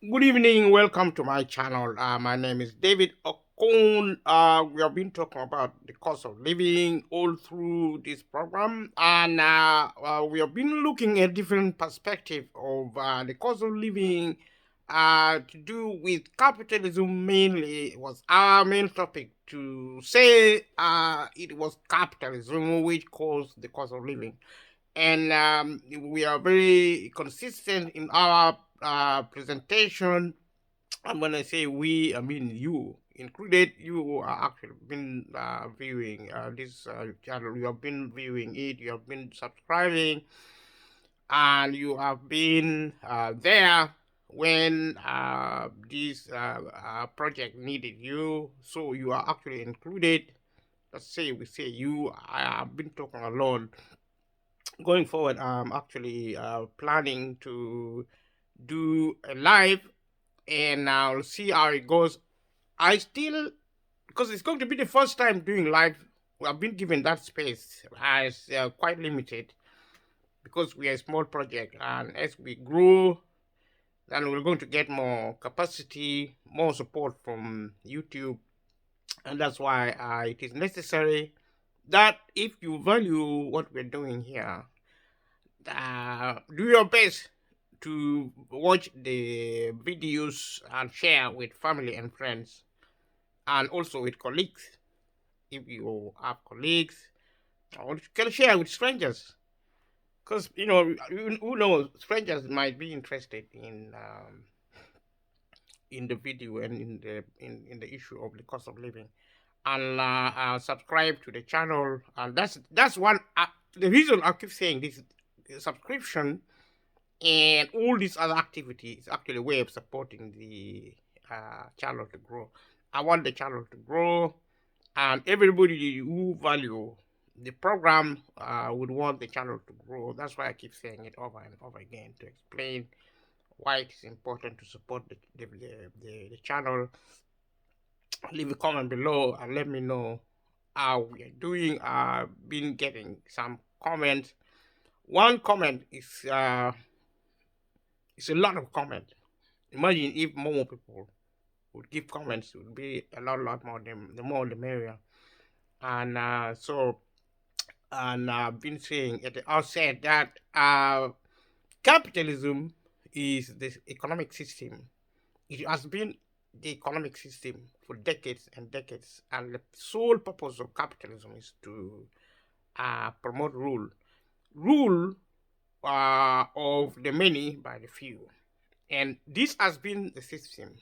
Good evening, welcome to my channel. My name is David Okon. We have been talking about the cost of living all through this program, and we have been looking at different perspective of the cost of living to do with capitalism. Mainly was our main topic to say it was capitalism which caused the cost of living, and we are very consistent in our presentation. And when I say we, I mean you included. You are actually been viewing this channel. You have been viewing it. You have been subscribing, and you have been there when this project needed you. So you are actually included. Let's say we say you. I have been talking alone. Going forward, I'm actually planning to do a live, and I'll see how it goes. I still, because it's going to be the first time doing live, I've been given that space as quite limited because we are a small project, and as we grow, then we're going to get more capacity, more support from YouTube, and that's why it is necessary that if you value what we're doing here, do your best to watch the videos and share with family and friends, and also with colleagues. If you have colleagues, or you can share with strangers, because who knows, strangers might be interested in the video and in the issue of the cost of living, and subscribe to the channel. And that's one the reason I keep saying this: subscription and all these other activities is actually a way of supporting the channel to grow. I want the channel to grow, and everybody who value the program would want the channel to grow. That's why I keep saying it over and over again to explain why it is important to support the channel. Leave a comment below and let me know how we are doing. I've been getting some comments. One comment is it's a lot of comments. Imagine if more people would give comments, it would be a lot more. The more the merrier. And and I've been saying at the outset that capitalism is the economic system. It has been the economic system for decades and decades, and the sole purpose of capitalism is to promote rule of the many by the few. And this has been the system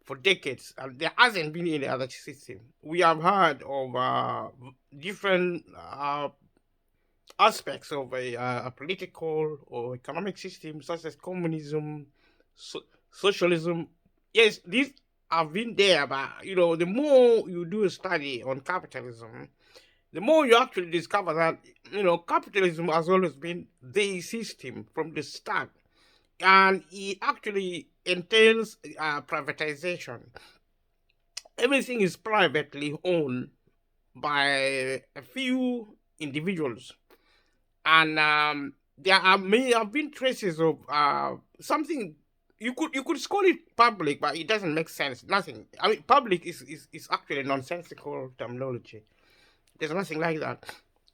for decades, and there hasn't been any other system. We have heard of different aspects of a political or economic system, such as communism, socialism. Yes, these have been there, but the more you do a study on capitalism, the more you actually discover that capitalism has always been the system from the start, and it actually entails privatization. Everything is privately owned by a few individuals, and may have been traces of something. You could call it public, but it doesn't make sense. Nothing. I mean, public is actually nonsensical terminology. There's nothing like that.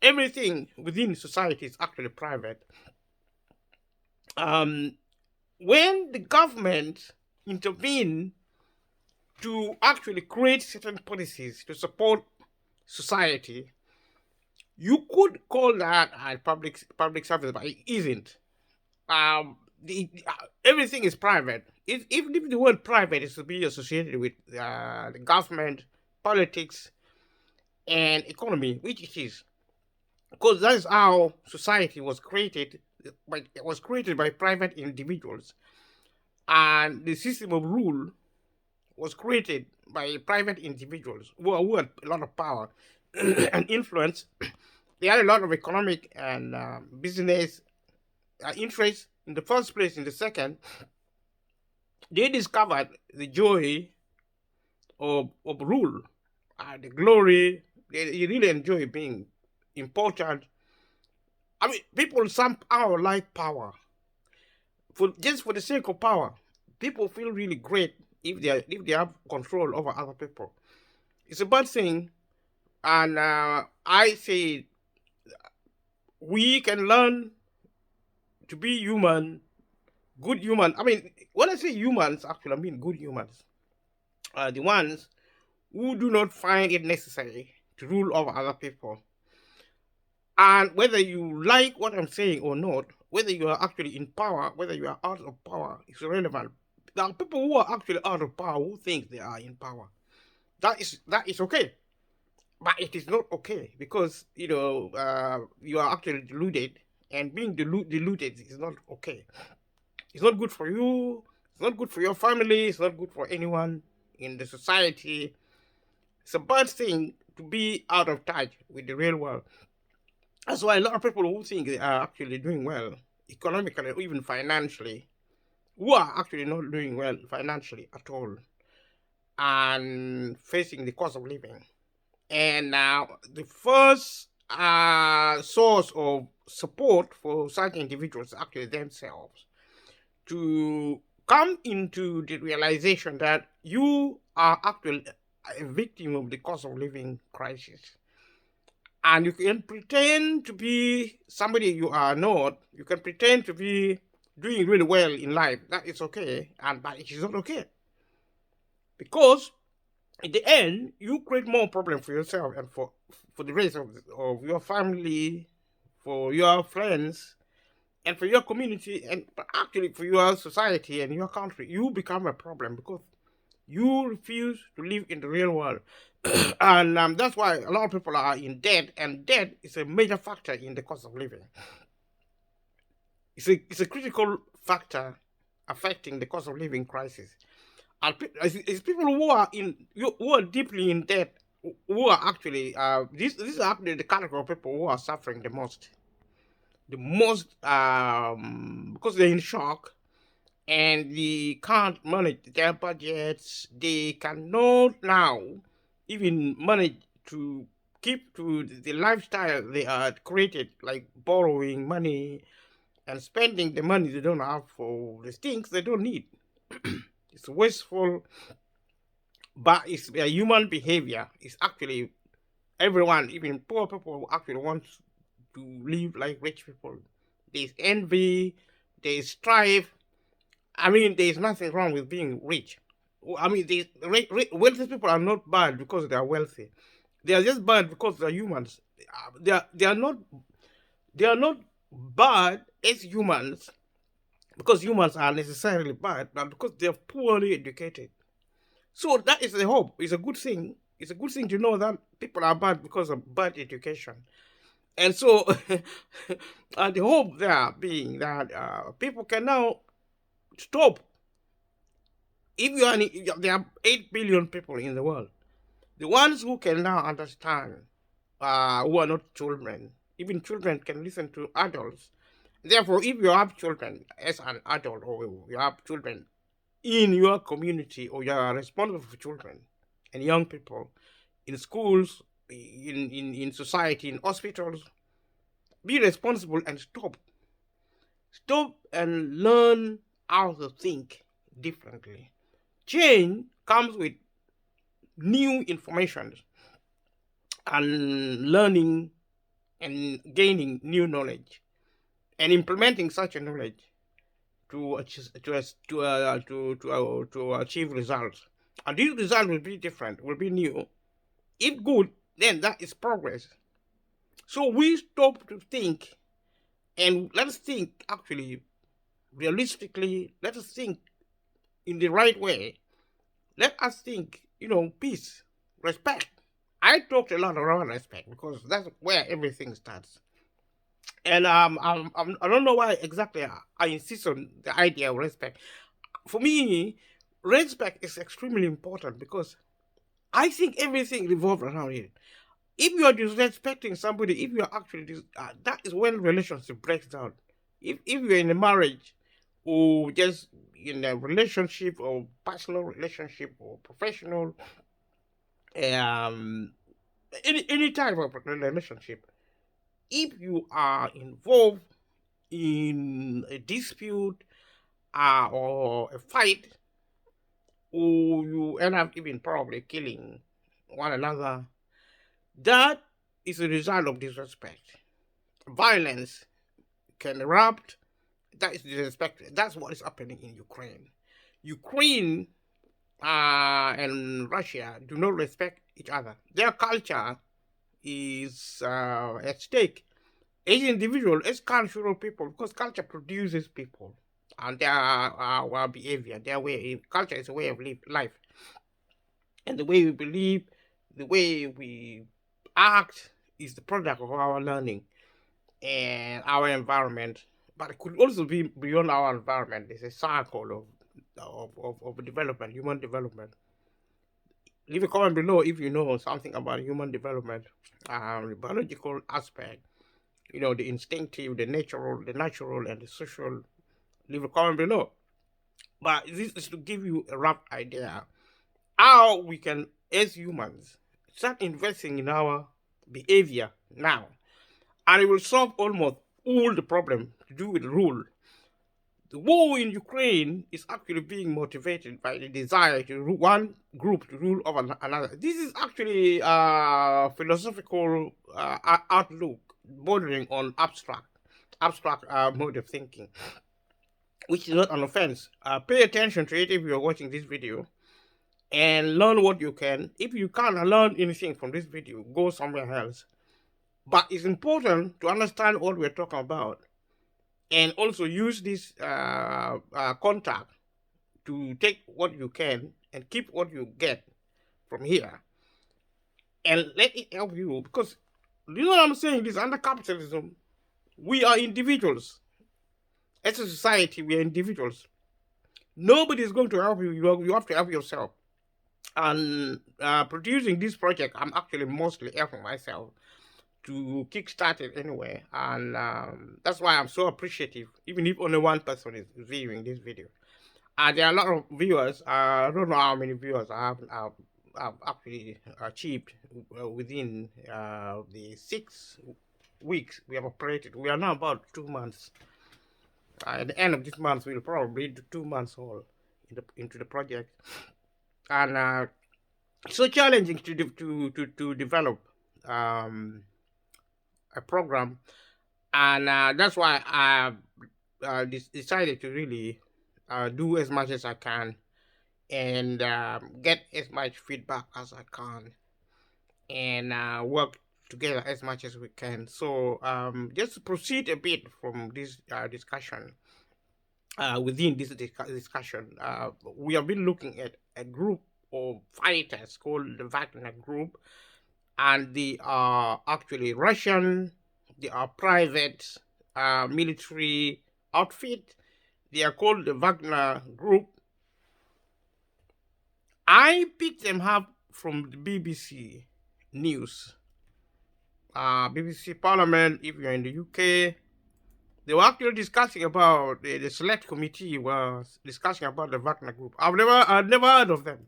Everything within society is actually private. Um, when the government intervene to actually create certain policies to support society, you could call that a public service, but it isn't. Everything is private. Even if the word private is to be associated with the government, politics, and economy, which it is, because that is how society was created. It was created by private individuals, and the system of rule was created by private individuals who had a lot of power and influence. They had a lot of economic and business interests in the first place. In the second, they discovered the joy of rule, the glory. They really enjoy being important. I mean, people somehow like power for just for the sake of power. people feel really great if they have control over other people. It's a bad thing, and I say we can learn to be human, good human. I mean, when I say humans, actually, I mean good humans. The ones who do not find it necessary to rule over other people. And whether you like what I'm saying or not, whether you are actually in power, whether you are out of power, is irrelevant. There are people who are actually out of power who think they are in power. That is okay, but it is not okay because you are actually deluded, and being deluded is not okay. It's not good for you. It's not good for your family. It's not good for anyone in the society. It's a bad thing to be out of touch with the real world. That's why a lot of people who think they are actually doing well economically or even financially, who are actually not doing well financially at all and facing the cost of living. And now the first source of support for such individuals is actually themselves to come into the realization that you are actually a victim of the cost of living crisis. And you can pretend to be somebody you are not. You can pretend to be doing really well in life. That is okay, but it is not okay. Because in the end, you create more problems for yourself and for the rest of your family, for your friends, and for your community, and actually for your society and your country. You become a problem because you refuse to live in the real world. And that's why a lot of people are in debt, and debt is a major factor in the cost of living. It's a critical factor affecting the cost of living crisis. And it's people who are deeply in debt who are actually this is actually the category of people who are suffering the most because they're in shock and they can't manage their budgets. They cannot now even manage to keep to the lifestyle they are created, like borrowing money and spending the money they don't have for the things they don't need. It's wasteful, but it's a human behavior. It's actually everyone, even poor people, actually want to live like rich people. There's envy, there's strife. I mean, there's nothing wrong with being rich. I mean, wealthy people are not bad because they are wealthy. They are just bad because they're humans. They are not bad as humans because humans are necessarily bad, but because they're poorly educated. So that is the hope. It's a good thing. It's a good thing to know that people are bad because of bad education. And so, the hope there being that people can now stop. There are 8 billion people in the world. The ones who can now understand, who are not children, even children can listen to adults. Therefore, if you have children as an adult, or you have children in your community, or you are responsible for children and young people in schools, in society, in hospitals, be responsible and stop and learn how to think differently. Change comes with new information and learning and gaining new knowledge and implementing such a knowledge to achieve results. And these results will be different, will be new. If good, then that is progress. So we stop to think and let's think actually realistically. Let us think in the right way. Let us think, peace, respect. I talked a lot around respect because that's where everything starts. And I don't know why exactly I insist on the idea of respect. For me, respect is extremely important because I think everything revolves around it. If you are disrespecting somebody, if you are actually that is when relationship breaks down. If you're in a marriage or just in a relationship or personal relationship or professional, um, any type of relationship, if you are involved in a dispute or a fight, or you end up even probably killing one another, that is a result of disrespect. Violence can erupt. That is disrespect. That's what is happening in Ukraine. Ukraine and Russia do not respect each other. Their culture is at stake. As individual, as cultural people, because culture produces people and their behavior, their way. Culture is a way of life, and the way we believe, the way we act is the product of our learning and our environment. But it could also be beyond our environment. It's a cycle of development, human development. Leave a comment below if you know something about human development, the biological aspect, the instinctive, the natural, and the social. Leave a comment below. But this is to give you a rough idea how we can, as humans, start investing in our behavior now, and it will solve almost all the problem to do with rule. The war in Ukraine is actually being motivated by the desire to one group to rule over another. This is actually a philosophical outlook bordering on abstract mode of thinking, which is not an offense. Pay attention to it if you're watching this video and learn what you can. If you can't learn anything from this video, go somewhere else. But it's important to understand what we're talking about and also use this contact to take what you can and keep what you get from here and let it help you, because you know what I'm saying, this under capitalism we are individuals. As a society we are individuals. Nobody is going to help you. You have to help yourself. And producing this project, I'm actually mostly helping myself to kickstart it anyway, and that's why I'm so appreciative, even if only one person is viewing this video. There are a lot of viewers. I don't know how many viewers I've actually achieved within the 6 weeks we have operated. We are now about 2 months. At the end of this month, we'll probably do 2 months all into the project, and it's so challenging to develop a program, and that's why I decided to really do as much as I can and get as much feedback as I can and work together as much as we can. So just to proceed a bit from this discussion, within this discussion, we have been looking at a group of fighters called the Wagner Group, and they are actually Russian. They are private military outfit. They are called the Wagner Group. I picked them up from the BBC News, BBC Parliament. If you're in the UK, they were actually discussing about the select committee was discussing about the Wagner Group. I'd never heard of them,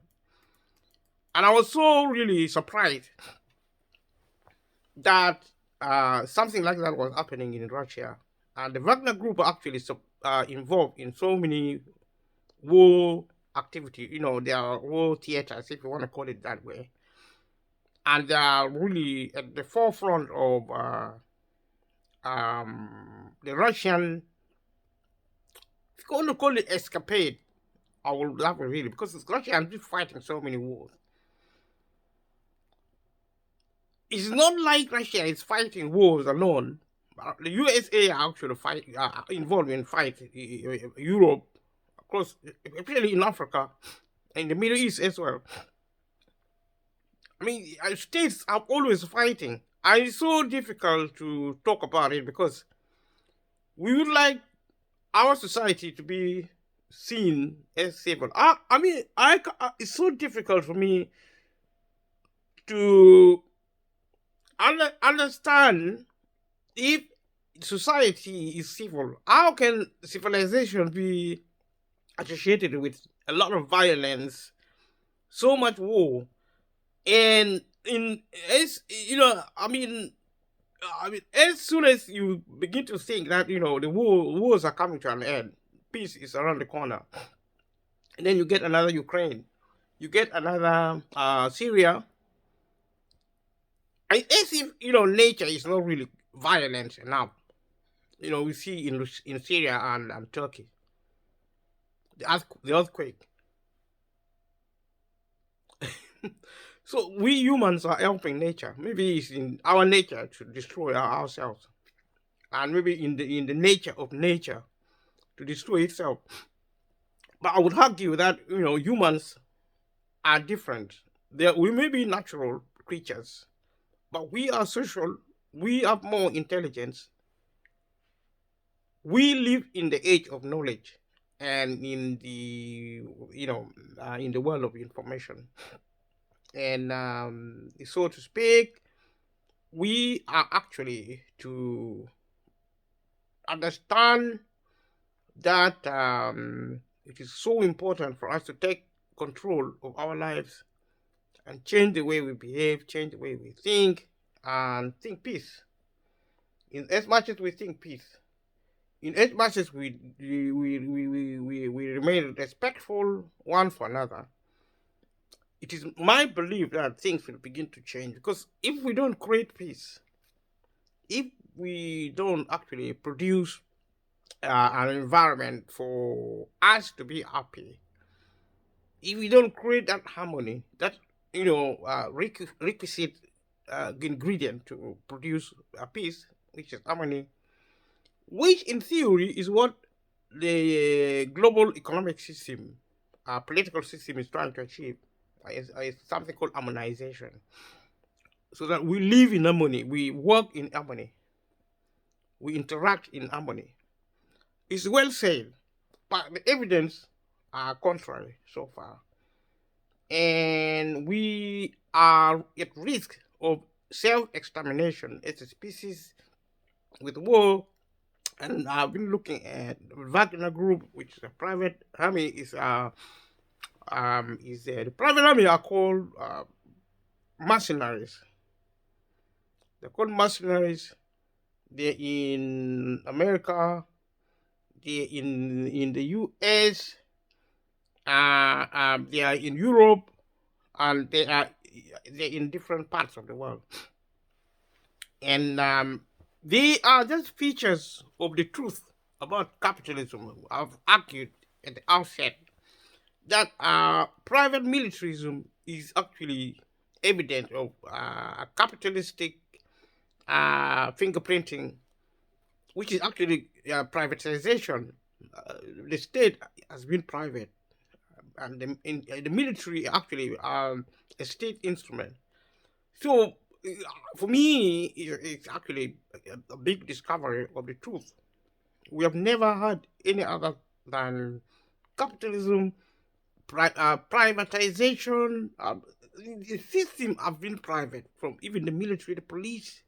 and I was so really surprised that something like that was happening in Russia. And the Wagner Group are actually involved in so many war activity. They are war theaters, if you want to call it that way. And they are really at the forefront of the Russian, if you want to call it escapade, I will love it really, because Russia has been fighting so many wars. It's not like Russia is fighting wars alone. The USA are actually involved in fight Europe, of course, especially in Africa, and the Middle East as well. I mean, states are always fighting. And it's so difficult to talk about it because we would like our society to be seen as civil. It's so difficult for me to understand if society is civil. How can civilization be associated with a lot of violence, so much war, and as soon as you begin to think that the wars are coming to an end, peace is around the corner. And then you get another Ukraine, you get another Syria. And as if nature is not really violent enough. We see in Syria and Turkey the earthquake. So we humans are helping nature. Maybe it's in our nature to destroy ourselves, and maybe in the nature of nature to destroy itself. But I would argue that humans are different. We may be natural creatures, but we are social. We have more intelligence. We live in the age of knowledge, and in the world of information. And so to speak, we are actually to understand that it is so important for us to take control of our lives and change the way we behave, change the way we think, and think peace. In as much as we think peace, in as much as we remain respectful one for another, it is my belief that things will begin to change. Because if we don't create peace, if we don't actually produce an environment for us to be happy, if we don't create that harmony, that requisite ingredient to produce a peace, which is harmony, which in theory is what the global economic system, political system is trying to achieve, is something called harmonization. So that we live in harmony, we work in harmony, we interact in harmony. It's well said, but the evidence are contrary so far. And we are at risk of self-extermination as a species with war. And I've been looking at Wagner Group, which is a private army. The private army are called mercenaries. They're called mercenaries. They're in America. They're in the U.S. They are in Europe, and they're in different parts of the world. And they are just features of the truth about capitalism. I've argued at the outset that private militarism is actually evidence of capitalistic fingerprinting, which is actually privatization. The state has been private, and the military actually a state instrument. So for me, it's actually a big discovery of the truth. We have never had any other than capitalism, privatization. The system have been private, from even the military, the police.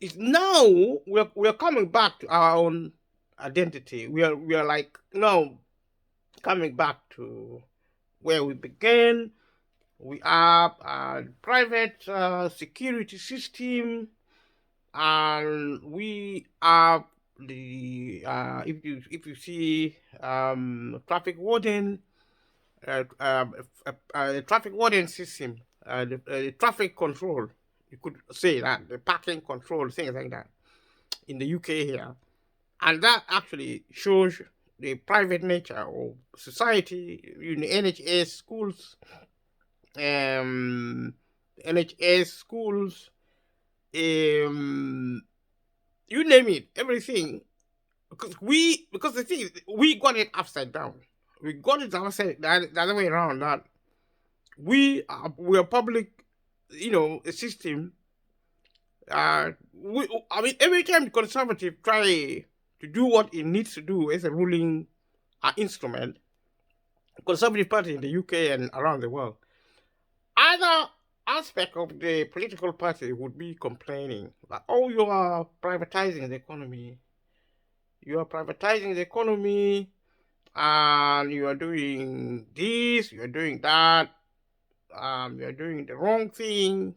It's now we're coming back to our own identity. We are like now coming back to where we began. We have a private security system, and we have the if you see traffic warden, traffic warden system, the traffic control. You could say that the parking control, things like that, in the UK here, and that actually shows the private nature of society. In the NHS schools, NHS schools, you name it, everything. Because the thing is, we got it upside down. We got it upside the other way around. That we are public, a system. I mean, every time the conservative try to do what it needs to do as a ruling instrument, conservative party in the UK and around the world, other aspect of the political party would be complaining that, oh, you are privatizing the economy. You are privatizing the economy, and you are doing this, you are doing that, you are doing the wrong thing,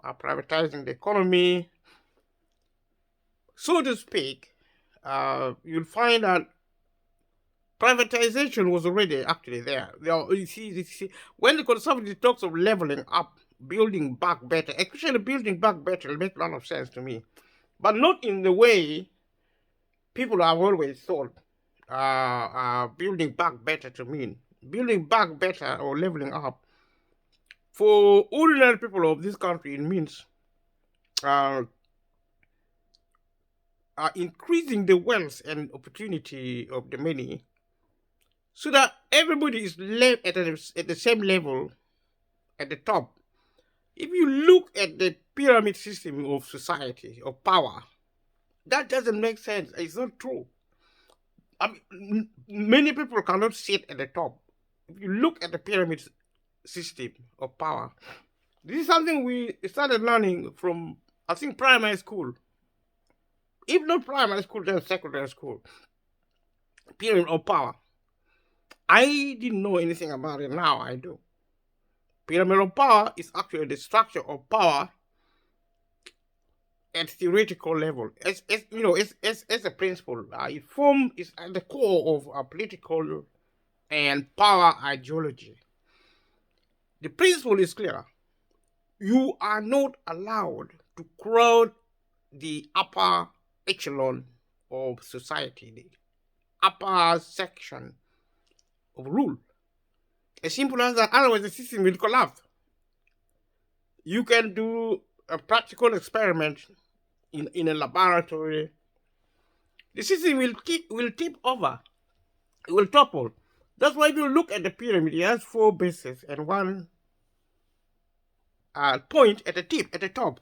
privatizing the economy. So to speak, you'll find that Privatization was already actually there. You see, when the conservative talks of leveling up, building back better, actually building back better makes a lot of sense to me, but not in the way people have always thought building back better to mean. Building back better or leveling up for ordinary people of this country, it means uh, increasing the wealth and opportunity of the many so that everybody is at the same level at the top. If you look at the pyramid system of society, of power, that doesn't make sense. It's not true. I mean, many people cannot sit at the top. If you look at the pyramid system of power, this is something we started learning from, I think, primary school. If not primary school, then secondary school. Pyramid of power. I didn't know anything about it. Now I do. Pyramid of power is actually the structure of power at theoretical level. It's a principle. It is at the core of a political and power ideology. The principle is clear. You are not allowed to crowd the upper echelon of society, the upper section of rule. As simple as that, otherwise the system will collapse. You can do a practical experiment in a laboratory. The system will tip over. It will topple. That's why if you look at the pyramid, it has 4 bases and one point at the tip, at the top.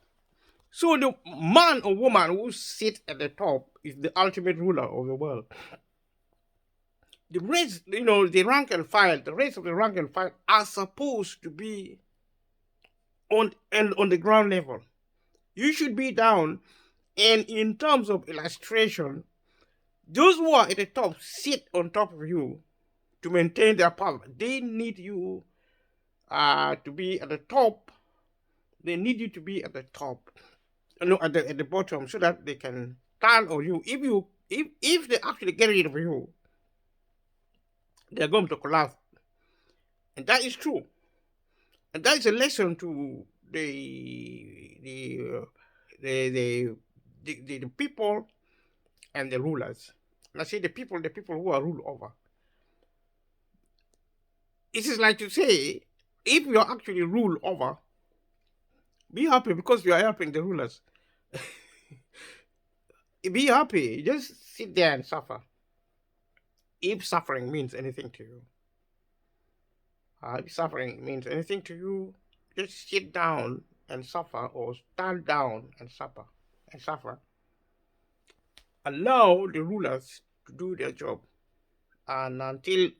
So the man or woman who sits at the top is the ultimate ruler of the world. The rest, the rank and file, the rest of the rank and file are supposed to be on the ground level. You should be down, and in terms of illustration, those who are at the top sit on top of you to maintain their power. They need you to be at the top. They need you to be at the top, at the bottom, so that they can stand on you. If they actually get rid of you, they're going to collapse, and that is true. And that is a lesson to the people and the rulers. And I say the people who are ruled over. It is like to say, if you are actually ruled over, be happy because you are helping the rulers. Be happy. Just sit there and suffer. If suffering means anything to you. If suffering means anything to you, just sit down and suffer, or stand down and suffer. Allow the rulers to do their job, and until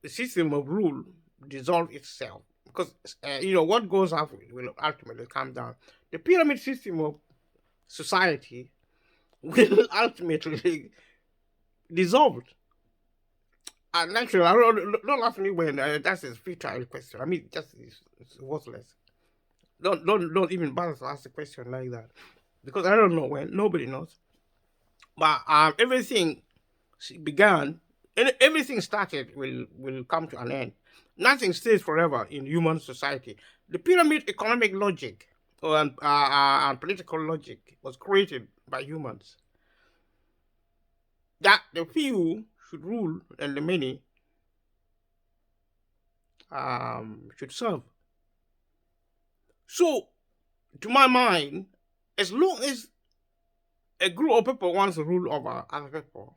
the system of rule dissolve itself. Because what goes up will ultimately come down. The pyramid system of society will ultimately dissolve. And naturally, don't ask me when. That's a futile question. I mean, it's worthless. Don't even bother to ask a question like that, because I don't know when. Nobody knows. But everything began, and everything started will come to an end. Nothing stays forever in human society. The pyramid economic logic and political logic was created by humans. That the few should rule and the many should serve. So, to my mind, as long as a group of people wants to rule over other people,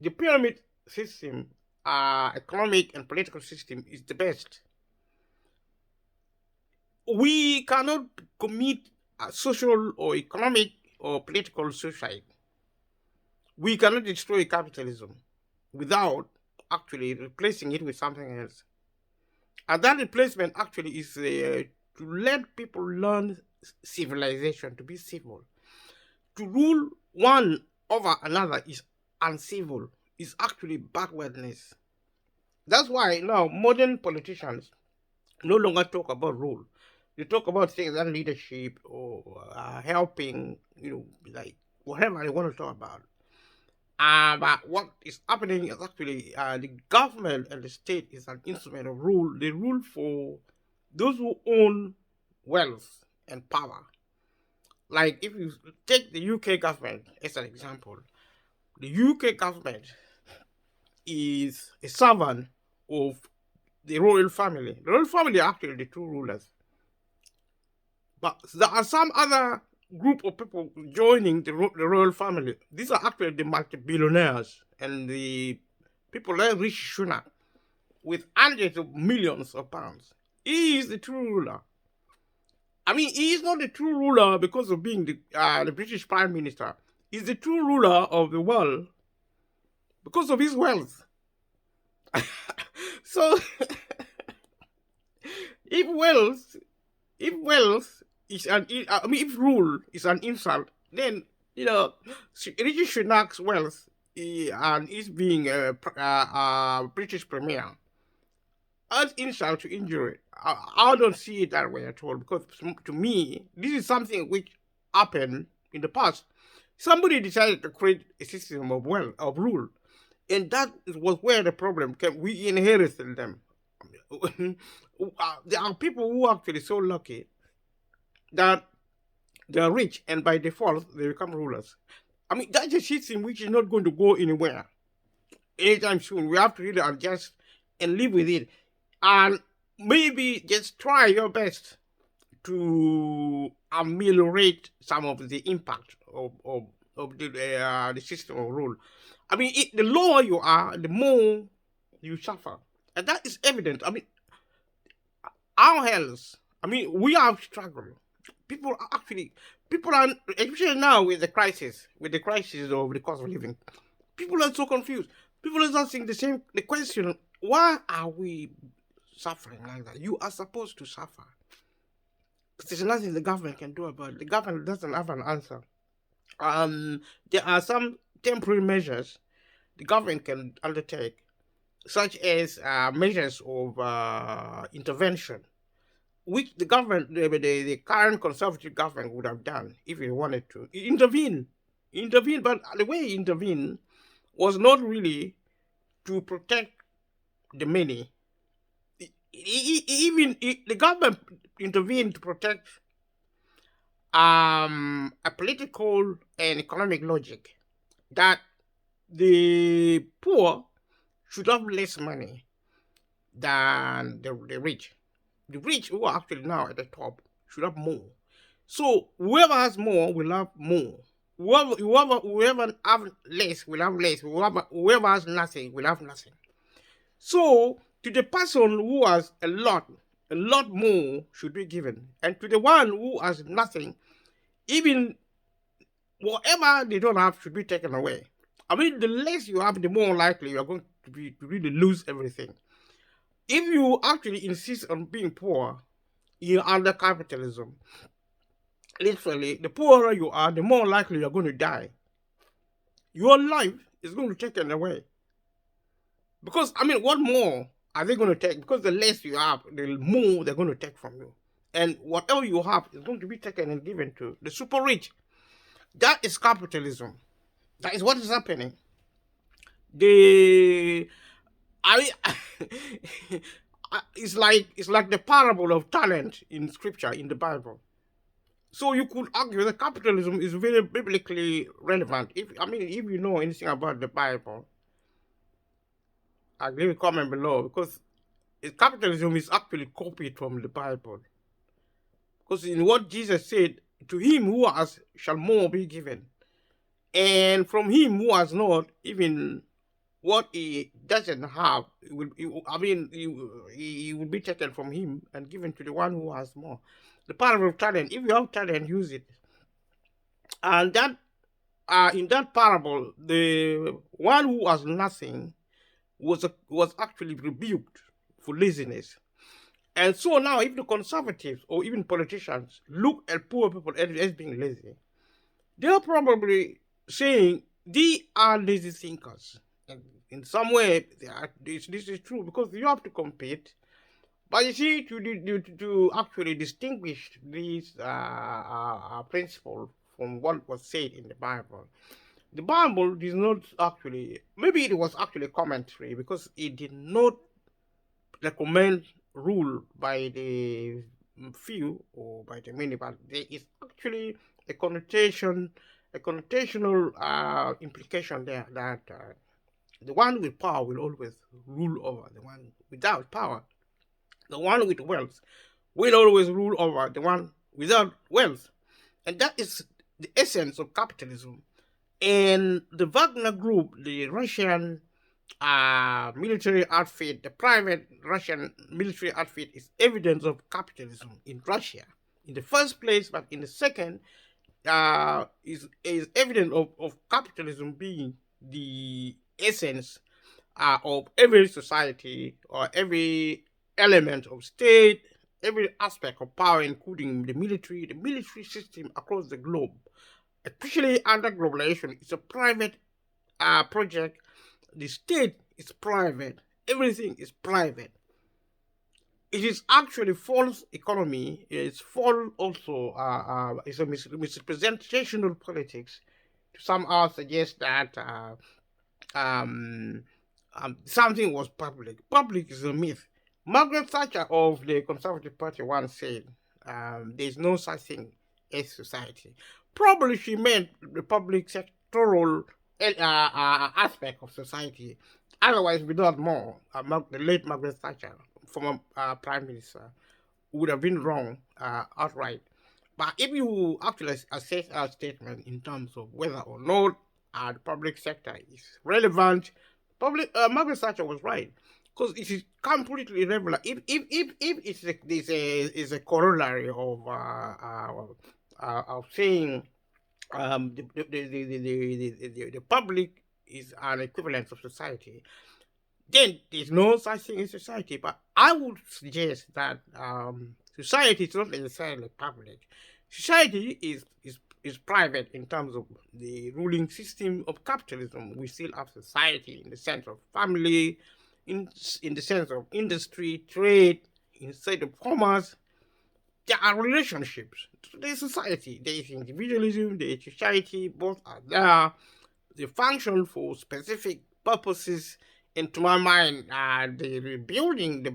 the pyramid system, economic and political system, is the best. We cannot commit a social or economic or political suicide. We cannot destroy capitalism without actually replacing it with something else. And that replacement actually is to let people learn civilization, to be civil. To rule one over another is uncivil, is actually backwardness. That's why now modern politicians no longer talk about rule. They talk about things like leadership or helping, like whatever they want to talk about. But what is happening is actually the government and the state is an instrument of rule. They rule for those who own wealth and power. Like if you take the UK government as an example, the UK government is a servant of the royal family. The royal family are actually the true rulers. But there are some other group of people joining the royal family. These are actually the multi-billionaires and the people like Rishi Sunak with hundreds of millions of pounds. He is the true ruler. I mean, he is not the true ruler because of being the British Prime Minister. He's the true ruler of the world because of his wealth. So, if wealth, if wealth is if rule is an insult, then Rishi Sunak's wealth and is being a British premier as insult to injury. I don't see it that way at all because to me, this is something which happened in the past. Somebody decided to create a system of rule, and that was where the problem came. We inherited them. There are people who are actually so lucky that they are rich, and by default they become rulers. I mean, that's a system which is not going to go anywhere anytime soon. We have to really adjust and live with it, and maybe just try your best to ameliorate some of the impact of the system of rule. I mean, the lower you are, the more you suffer, and that is evident. I mean, our health. I mean, we have struggled. People are, especially now with the crisis of the cost of living. People are so confused. People are asking the question: why are we suffering like that? You are supposed to suffer. But there's nothing the government can do about it. The government doesn't have an answer. There are some temporary measures the government can undertake, such as measures of intervention, which the government, the current conservative government would have done if it wanted to intervene. But the way it intervened was not really to protect the many. Even the government intervened to protect a political and economic logic that the poor should have less money than the rich. The rich who are actually now at the top should have more. So whoever has more will have more. Whoever have less will have less. Whoever has nothing will have nothing. So to the person who has a lot more should be given. And to the one who has nothing, even whatever they don't have should be taken away. I mean, the less you have, the more likely you are going to really lose everything. If you actually insist on being poor, you're under capitalism. Literally, the poorer you are, the more likely you're going to die. Your life is going to be taken away. Because, I mean, what more are they going to take? Because the less you have, the more they're going to take from you. And whatever you have is going to be taken and given to the super rich. That is capitalism. That is what is happening. It's like the parable of talent in scripture in the Bible. So you could argue that capitalism is very biblically relevant. If you know anything about the Bible, I'll leave a comment below, because capitalism is actually copied from the Bible. Because in what Jesus said, to him who has shall more be given, and from him who has not, even what he doesn't have, it will be taken from him and given to the one who has more. The parable of talent: if you have talent, use it. And that in that parable, the one who has nothing was actually rebuked for laziness. And so now, if the conservatives or even politicians look at poor people as being lazy, they're probably saying they are lazy thinkers. And in some way, this is true, because you have to compete. But you see, to actually distinguish these principles from what was said in the Bible, The Bible did not actually, maybe it was actually commentary because it did not recommend rule by the few or by the many, but there is actually a connotation, a connotational implication there that the one with power will always rule over the one without power. The one with wealth will always rule over the one without wealth. And that is the essence of capitalism. And the Wagner Group, the Russian military outfit, the private Russian military outfit, is evidence of capitalism in Russia in the first place, but in the second, is evidence of capitalism being the essence of every society or every element of state, every aspect of power, including the military system across the globe, especially under globalization. It's a private project. The state is private. Everything is private. It is actually false economy. It's false also. It's a misrepresentational politics to somehow suggest that something was public. Public is a myth. Margaret Thatcher of the Conservative Party once said, "There's no such thing as society." Probably she meant the public sectoral aspect of society. Otherwise, without more, the late Margaret Thatcher, former Prime Minister, would have been wrong outright. But if you actually assess our statement in terms of whether or not the public sector is relevant, Margaret Thatcher was right because it is completely irregular. If it's a corollary of saying the public is an equivalent of society, then there's no such thing as society. But I would suggest that society is not necessarily public. Society is private in terms of the ruling system of capitalism. We still have society in the sense of family, in the sense of industry, trade, instead of commerce. There are relationships. There's society. There is individualism. There is society. Both are there. They function for specific purposes. And to my mind, the building,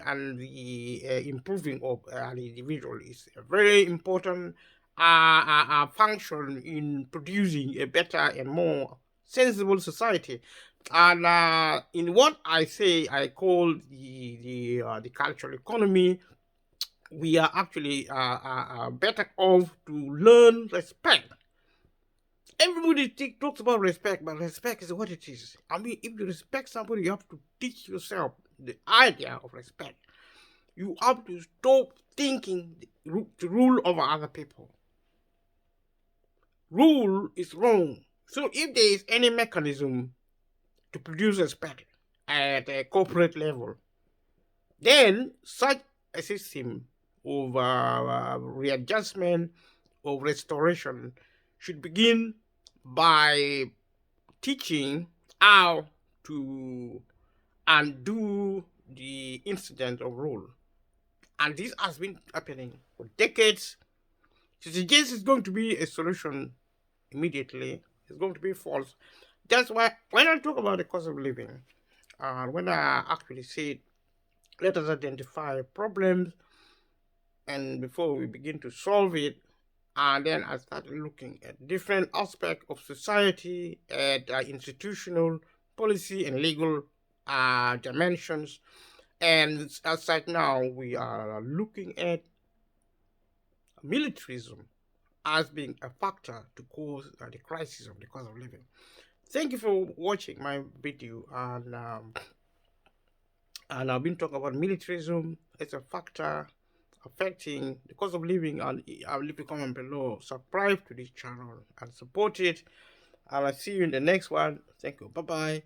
and the improving of an individual is a very important function in producing a better and more sensible society. And in what I say, I call the cultural economy, we are actually better off to learn respect. Everybody talks about respect, but respect is what it is. I mean, if you respect somebody, you have to teach yourself the idea of respect. You have to stop thinking to rule over other people. Rule is wrong. So if there is any mechanism to produce respect at a corporate level, then such a system of readjustment or restoration should begin by teaching how to undo the incident of rule. And this has been happening for decades. To suggest it's going to be a solution immediately is going to be false. That's why when I talk about the cost of living, when I actually say let us identify problems, and before we begin to solve it, and then I started looking at different aspects of society, at institutional, policy, and legal dimensions. And as right now, we are looking at militarism as being a factor to cause the crisis of the cost of living. Thank you for watching my video, and I've been talking about militarism as a factor affecting the cost of living. And I'll leave a comment below. Subscribe to this channel and support it. And I'll see you in the next one. Thank you. Bye bye.